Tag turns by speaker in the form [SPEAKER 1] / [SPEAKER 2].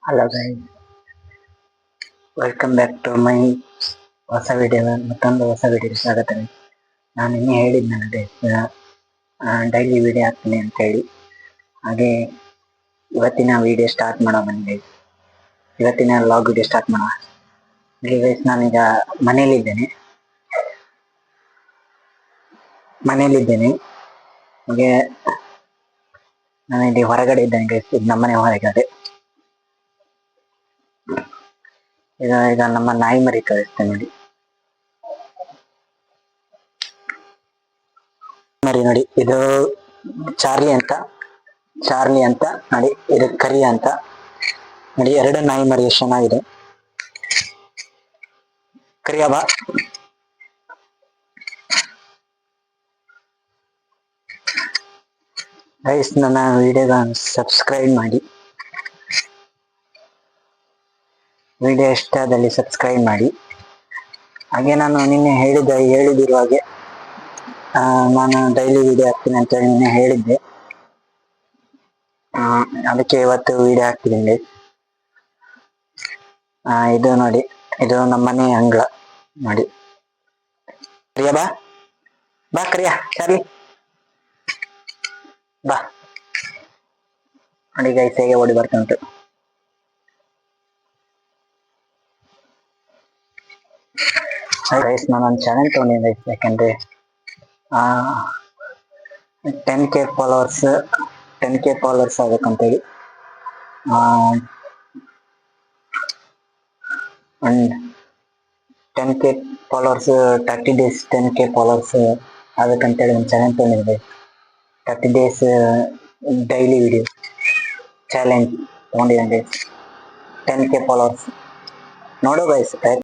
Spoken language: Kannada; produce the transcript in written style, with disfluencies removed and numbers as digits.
[SPEAKER 1] Hello guys, welcome back to my ಮತ್ತೊಂದು ಹೊಸ ವಿಡಿಯೋ ಸ್ವಾಗತ. ನಾನು ಇನ್ನೇ ಹೇಳಿದ್ದೆ ನನಗೆ ಡೈಲಿ ವಿಡಿಯೋ ಹಾಕ್ತೀನಿ ಅಂತ ಹೇಳಿ. ಹಾಗೆ ಇವತ್ತಿನ ವಿಡಿಯೋ ಸ್ಟಾರ್ಟ್ ಮಾಡೋ ಬನ್ನಿ. ಇವತ್ತಿನ ವ್ಲಾಗ್ ವಿಡಿಯೋ ಸ್ಟಾರ್ಟ್ ಮಾಡೋಣ. ಗೈಸ್, ನಾನೀಗ ಮನೇಲಿದ್ದೇನೆ. ಹಾಗೆ ನಾನಿಲ್ಲಿ ಹೊರಗಡೆ ಇದ್ದೇನೆ ಗೈಸ್. ಇದು ನಮ್ಮನೆ ಹೊರಗಡೆ. ಈಗ ನಮ್ಮ ನಾಯಿ ಮರಿ ಕಳಿಸ್ತೇನೆ ನೋಡಿ. ನೋಡಿ, ಇದು ಚಾರ್ಲಿ ಅಂತ ನೋಡಿ. ಇದು ಕರಿ ಅಂತ ನೋಡಿ. ಎರಡು ನಾಯಿ ಮರಿ ಎಷ್ಟು ಚೆನ್ನಾಗಿದೆ. ಕರಿಯ ಬಾ. ಗೈಸ್, ನನ್ನ ವಿಡಿಯೋಗ ಸಬ್ಸ್ಕ್ರೈಬ್ ಮಾಡಿ. ವಿಡಿಯೋ ಇಷ್ಟದಲ್ಲಿ ಸಬ್ಸ್ಕ್ರೈಬ್ ಮಾಡಿ. ಹಾಗೆ ನಾನು ನಿನ್ನೆ ಹೇಳಿದಿರುವ ಹಾಗೆ ನಾನು ಡೈಲಿ ವಿಡಿಯೋ ಹಾಕ್ತೀನಿ ಅಂತ ಹೇಳಿ ನಿನ್ನೆ ಹೇಳಿದ್ದೆ. ಅದಕ್ಕೆ ಇವತ್ತು ವಿಡಿಯೋ ಹಾಕ್ತಿದ್ದೀನಿ. ಇದು ನೋಡಿ, ಇದು ನಮ್ಮನೆ ಅಂಗಳ ನೋಡಿ. ಕರಿಯ ಬಾ ಬಾ, ಕರಿಯ ಚಾರ್ಲಿ ಬಾ. ನೋಡಿ ಗೈಸ್, ಹೇಗೆ ಓಡಿ ಬರ್ತುಂಟು. ಗೈಸ್, ನಾನೊಂದು ಚಾನೆಲ್ ತಗೊಂಡಿದ್ದೆ. ಯಾಕಂದ್ರೆ 10K ಫಾಲೋವರ್ಸ್ ಆಗ್ಬೇಕಂತೇಳಿ. ಒಂದು 10K followers 30 days 10K followers ಆಗ್ಬೇಕಂತೇಳಿ ಒಂದು ಚಾನೆಲ್ ತಗೊಂಡಿದ್ದೆ. 30 ಡೇಸ್ ಡೈಲಿ ವಿಡಿಯೋ ಚಾಲೆಂಜ್ ತಗೊಂಡಿದ್ದೆ. 10K ಫಾಲೋವರ್ಸ್ ನೋಡೋ ಗೈಸ್.